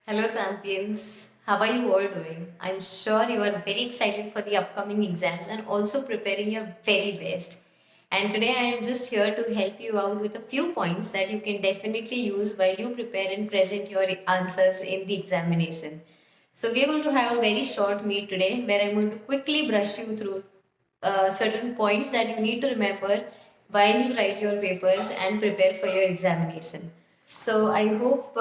Hello, champions. How are you all doing? I'm sure you are very excited for the upcoming exams and also preparing your very best. And today I am just here to help you out with a few points that you can definitely use while you prepare and present your answers in the examination. So, we are going to have a very short meet today where I'm going to quickly brush you through certain points that you need to remember while you write your papers and prepare for your examination. So I hope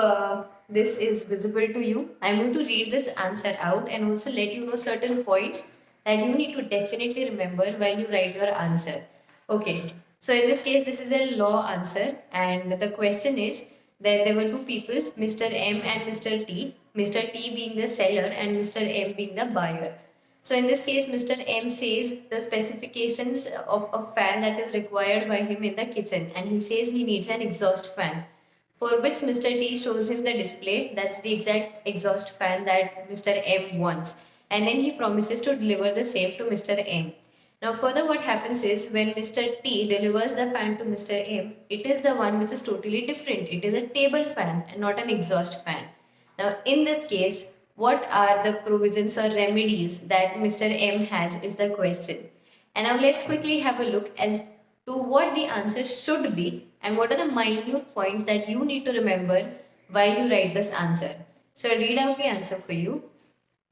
this is visible to you. I'm going to read this answer out and also let you know certain points that you need to definitely remember while you write your answer. Okay, so in this case, this is a law answer, and the question is that there were two people, Mr. M and Mr. T, Mr. T being the seller and Mr. M being the buyer. So in this case, Mr. M says the specifications of a fan that is required by him in the kitchen, and he says he needs an exhaust fan, for which Mr. T shows him the display. That's the exact exhaust fan that Mr. M wants. And then he promises to deliver the same to Mr. M. Now, further, what happens is when Mr. T delivers the fan to Mr. M, it is the one which is totally different. It is a table fan and not an exhaust fan. Now, in this case, what are the provisions or remedies that Mr. M has is the question. And now let's quickly have a look as to what the answer should be and what are the minute points that you need to remember while you write this answer. So I'll read out the answer for you.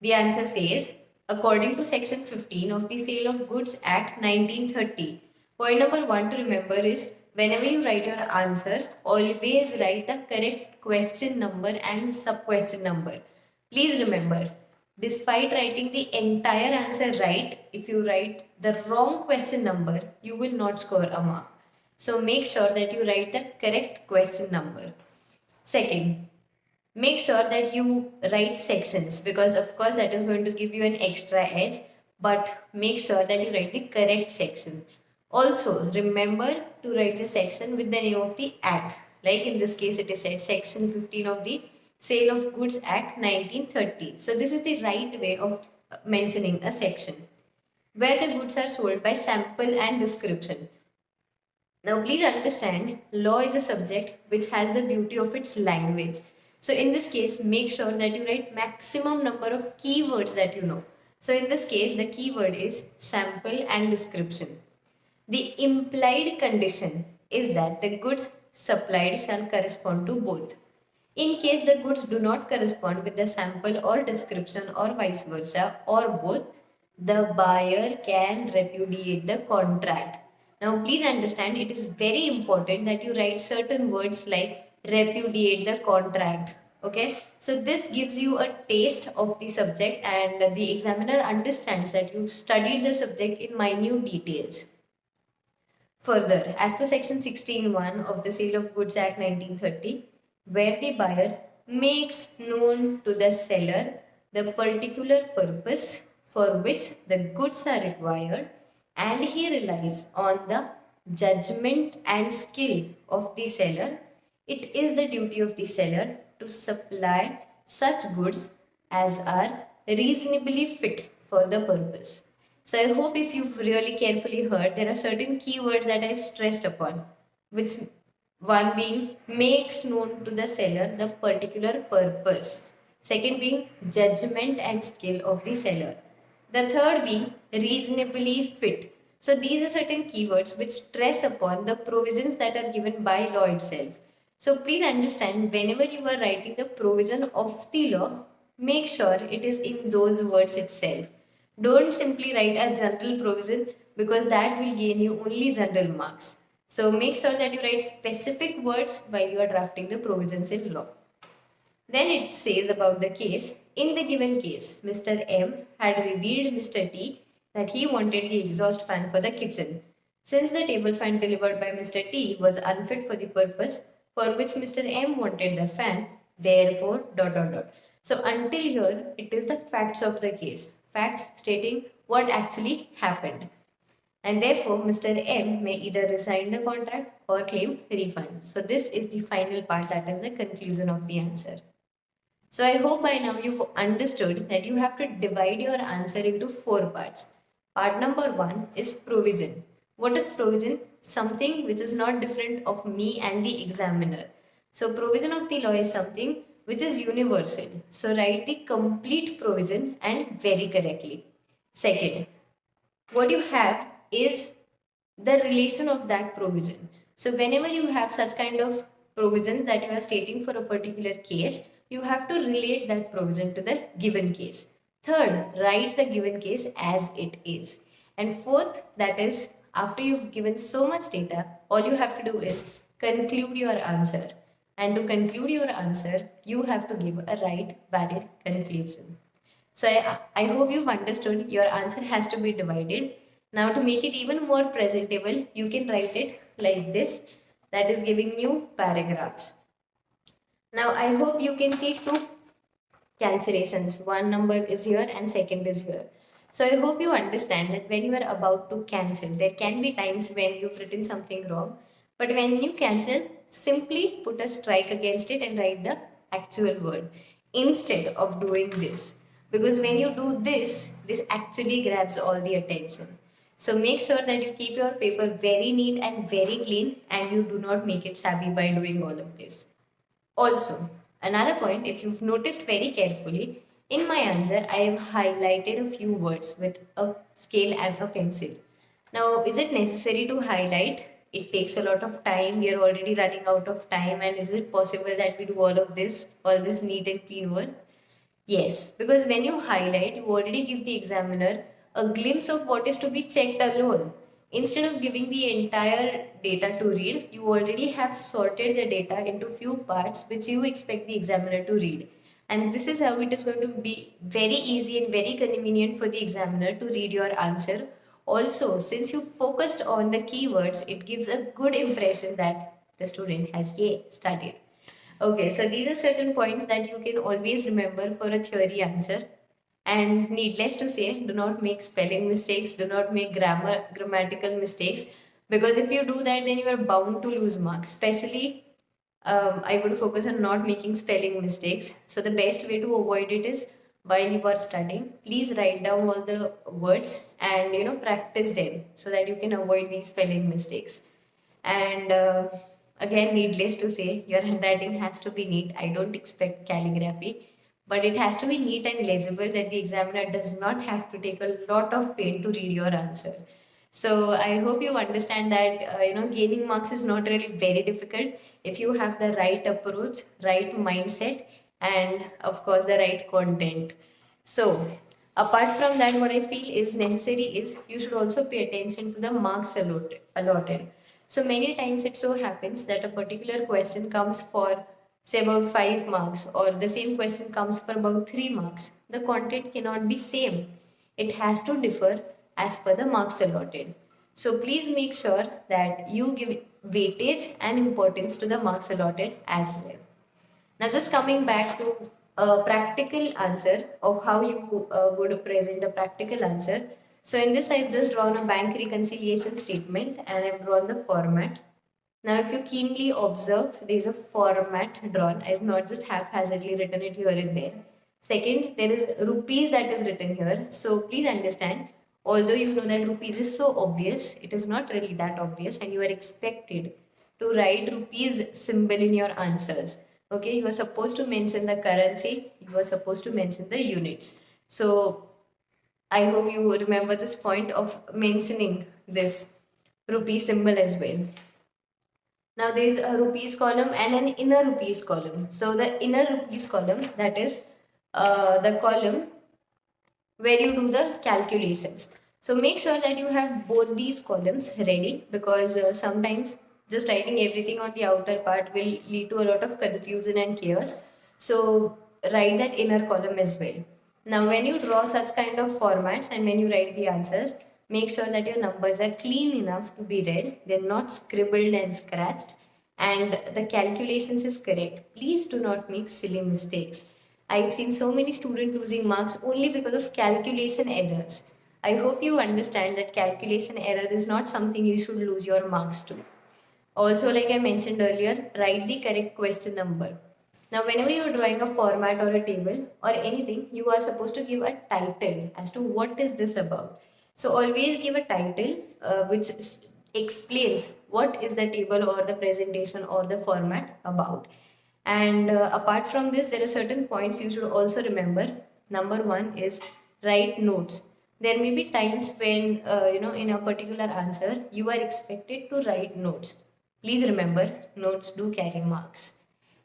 The answer says, according to section 15 of the Sale of Goods Act 1930, point number 1 to remember is whenever you write your answer, always write the correct question number and sub question number. Please remember, despite writing the entire answer right, if you write the wrong question number, you will not score a mark. So make sure that you write the correct question number. Second, make sure that you write sections, because of course that is going to give you an extra edge, but make sure that you write the correct section. Also, remember to write the section with the name of the act. Like in this case, it is said section 15 of the Sale of Goods Act 1930. So this is the right way of mentioning a section. Where the goods are sold by sample and description. Now please understand, law is a subject which has the beauty of its language. So in this case, make sure that you write maximum number of keywords that you know. So in this case, the keyword is sample and description. The implied condition is that the goods supplied shall correspond to both. In case the goods do not correspond with the sample or description or vice versa or both, the buyer can repudiate the contract. Now please understand, it is very important that you write certain words like repudiate the contract. Okay, so this gives you a taste of the subject and the examiner understands that you've studied the subject in minute details. Further, as per section 16(1) of the Sale of Goods Act 1930, where the buyer makes known to the seller the particular purpose for which the goods are required, and he relies on the judgment and skill of the seller, it is the duty of the seller to supply such goods as are reasonably fit for the purpose. So I hope if you've really carefully heard, there are certain keywords that I've stressed upon, which one being makes known to the seller the particular purpose. Second being judgment and skill of the seller. The third being reasonably fit. So these are certain keywords which stress upon the provisions that are given by law itself. So please understand, whenever you are writing the provision of the law, make sure it is in those words itself. Don't simply write a general provision, because that will gain you only general marks. So make sure that you write specific words while you are drafting the provisions in law. Then it says about the case. In the given case, Mr. M had revealed Mr. T that he wanted the exhaust fan for the kitchen. Since the table fan delivered by Mr. T was unfit for the purpose for which Mr. M wanted the fan, therefore, So until here, it is the facts of the case. Facts stating what actually happened. And therefore, Mr. M may either resign the contract or claim refund. So this is the final part, that is the conclusion of the answer. So I hope by now you've understood that you have to divide your answer into 4 parts. Part number 1 is provision. What is provision? Something which is not different of me and the examiner. So provision of the law is something which is universal. So write the complete provision and very correctly. Second, what you have is the relation of that provision. So whenever you have such kind of provisions that you are stating for a particular case, you have to relate that provision to the given case. Third, write the given case as it is. And fourth, that is, after you've given so much data, all you have to do is conclude your answer. And to conclude your answer, you have to give a right, valid conclusion. So I hope you've understood your answer has to be divided. Now to make it even more presentable, you can write it like this, that is giving you paragraphs. Now I hope you can see two cancellations. One number is here and second is here. So I hope you understand that when you are about to cancel, there can be times when you've written something wrong. But when you cancel, simply put a strike against it and write the actual word instead of doing this. Because when you do this, this actually grabs all the attention. So make sure that you keep your paper very neat and very clean and you do not make it shabby by doing all of this. Also, another point, if you've noticed very carefully, in my answer, I have highlighted a few words with a scale and a pencil. Now, is it necessary to highlight? It takes a lot of time. We are already running out of time. And is it possible that we do all this neat and clean work? Yes, because when you highlight, you already give the examiner a glimpse of what is to be checked alone. Instead of giving the entire data to read, you already have sorted the data into few parts which you expect the examiner to read. And this is how it is going to be very easy and very convenient for the examiner to read your answer. Also, since you focused on the keywords, it gives a good impression that the student has studied. Okay, so these are certain points that you can always remember for a theory answer. And needless to say, do not make spelling mistakes, do not make grammatical mistakes, because if you do that, then you are bound to lose marks. Especially, I would focus on not making spelling mistakes. So the best way to avoid it is while you are studying, please write down all the words and practice them so that you can avoid these spelling mistakes. And again, needless to say, your handwriting has to be neat. I don't expect calligraphy, but it has to be neat and legible that the examiner does not have to take a lot of pain to read your answer. So I hope you understand that gaining marks is not really very difficult if you have the right approach, right mindset, and of course the right content. So apart from that, what I feel is necessary is you should also pay attention to the marks allotted. So many times it so happens that a particular question comes for say about 5 marks or the same question comes for about 3 marks. The content cannot be same. It has to differ as per the marks allotted. So please make sure that you give weightage and importance to the marks allotted as well. Now just coming back to a practical answer of how you would present a practical answer. So in this I've just drawn a bank reconciliation statement and I've drawn the format. Now if you keenly observe, there is a format drawn. I've not just haphazardly written it here and there. Second, there is rupees that is written here. So please understand, although you know that rupees is so obvious, it is not really that obvious and you are expected to write rupees symbol in your answers. Okay, you are supposed to mention the currency, you are supposed to mention the units. So I hope you remember this point of mentioning this rupee symbol as well. Now there is a rupees column and an inner rupees column. So the inner rupees column, that is the column where you do the calculations. So make sure that you have both these columns ready, because sometimes just writing everything on the outer part will lead to a lot of confusion and chaos. So write that inner column as well. Now when you draw such kind of formats and when you write the answers, make sure that your numbers are clean enough to be read. They're not scribbled and scratched and the calculations is correct. Please do not make silly mistakes. I've seen so many students losing marks only because of calculation errors. I hope you understand that calculation error is not something you should lose your marks to. Also, like I mentioned earlier, write the correct question number. Now, whenever you are drawing a format or a table or anything, you are supposed to give a title as to what is this about. So, always give a title which explains what is the table or the presentation or the format about. And apart from this, there are certain points you should also remember. Number one is write notes. There may be times when, in a particular answer, you are expected to write notes. Please remember, notes do carry marks.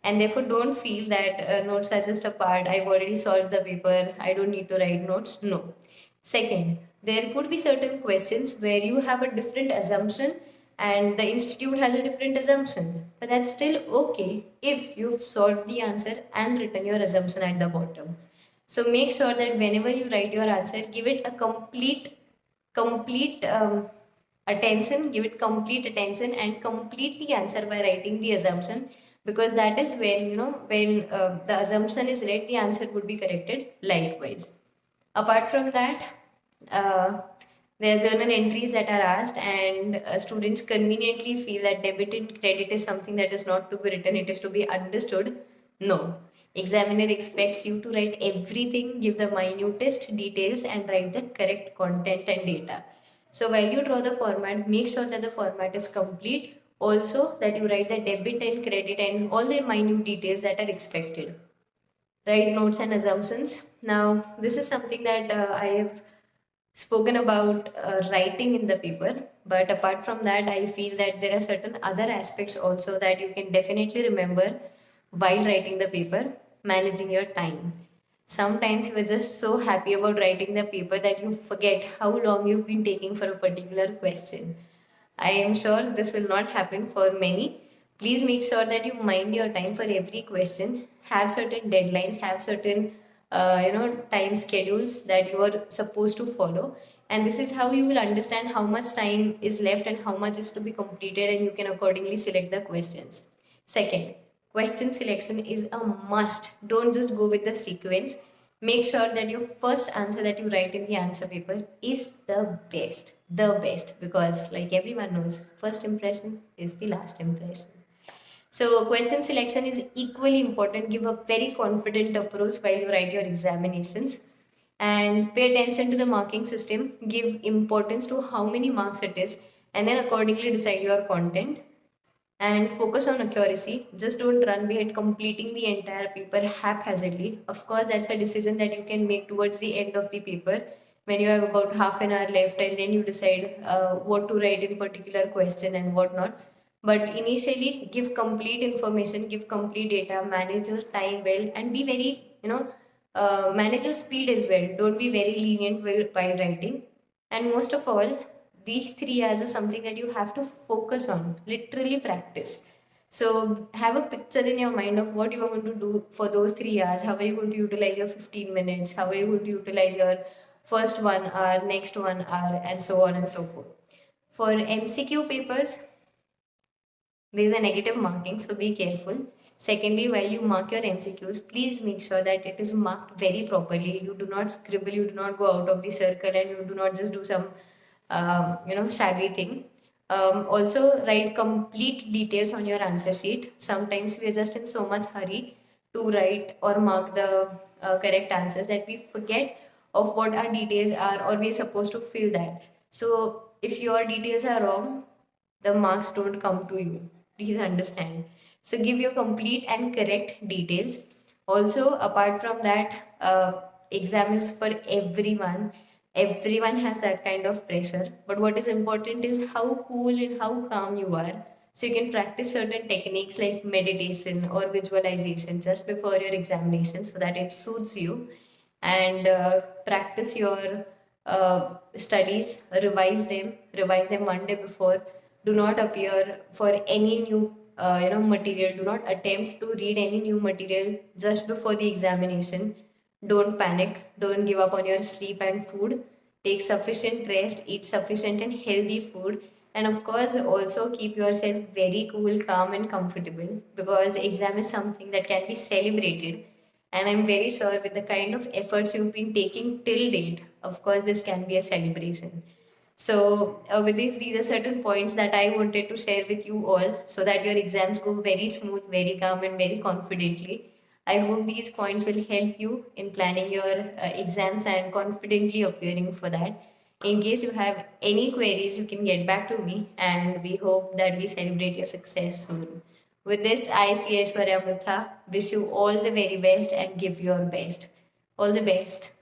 And therefore, don't feel that notes are just a part. I've already solved the paper. I don't need to write notes. No. Second, there could be certain questions where you have a different assumption and the institute has a different assumption. But that's still okay if you've solved the answer and written your assumption at the bottom. So make sure that whenever you write your answer, give it a complete attention, give it complete attention and complete the answer by writing the assumption, because that is when, when the assumption is read, the answer would be corrected likewise. Apart from that, uh, there are journal entries that are asked, and students conveniently feel that debit and credit is something that is not to be written, it is to be understood. No. Examiner expects you to write everything, give the minutest details, and write the correct content and data. So while you draw the format, make sure that the format is complete. Also, that you write the debit and credit and all the minute details that are expected. Write notes and assumptions. Now, this is something that I have spoken about writing in the paper, but apart from that, I feel that there are certain other aspects also that you can definitely remember while writing the paper. Managing your time. Sometimes you are just so happy about writing the paper that you forget how long you've been taking for a particular question. I am sure this will not happen for many. Please make sure that you mind your time for every question. Have certain deadlines, have certain time schedules that you are supposed to follow. And this is how you will understand how much time is left and how much is to be completed, and you can accordingly select the questions. Second, question selection is a must. Don't just go with the sequence. Make sure that your first answer that you write in the answer paper is the best, because like everyone knows, first impression is the last impression. So question selection is equally important. Give a very confident approach while you write your examinations, and pay attention to the marking system. Give importance to how many marks it is, and then accordingly decide your content. And focus on accuracy. Just don't run behind completing the entire paper haphazardly. Of course, that's a decision that you can make towards the end of the paper when you have about half an hour left, and then you decide what to write in particular question and what not. But initially, give complete information, give complete data, manage your time well, and be very, manage your speed as well. Don't be very lenient while writing. And most of all, these 3 hours are something that you have to focus on, literally practice. So have a picture in your mind of what you are going to do for those 3 hours. How are you going to utilize your 15 minutes? How are you going to utilize your first 1 hour, next 1 hour, and so on and so forth. For MCQ papers, there is a negative marking, so be careful. Secondly, while you mark your MCQs, please make sure that it is marked very properly. You do not scribble, you do not go out of the circle, and you do not just do some, savvy thing. Also, write complete details on your answer sheet. Sometimes we are just in so much hurry to write or mark the correct answers that we forget of what our details are, or we are supposed to fill that. So, if your details are wrong, the marks don't come to you. Please understand. So give your complete and correct details. Also, apart from that, exam is for everyone. Everyone has that kind of pressure. But what is important is how cool and how calm you are. So you can practice certain techniques like meditation or visualization just before your examination so that it suits you. And practice your studies, revise them 1 day before. Do not appear for any new material. Do not attempt to read any new material just before the examination. Don't panic. Don't give up on your sleep and food. Take sufficient rest, eat sufficient and healthy food, and of course also keep yourself very cool, calm and comfortable, because exam is something that can be celebrated. And I'm very sure with the kind of efforts you've been taking till date, of course this can be a celebration. So, with these are certain points that I wanted to share with you all so that your exams go very smooth, very calm, and very confidently. I hope these points will help you in planning your exams and confidently appearing for that. In case you have any queries, you can get back to me, and we hope that we celebrate your success soon. With this, I, CH Paramutha, wish you all the very best and give your best. All the best.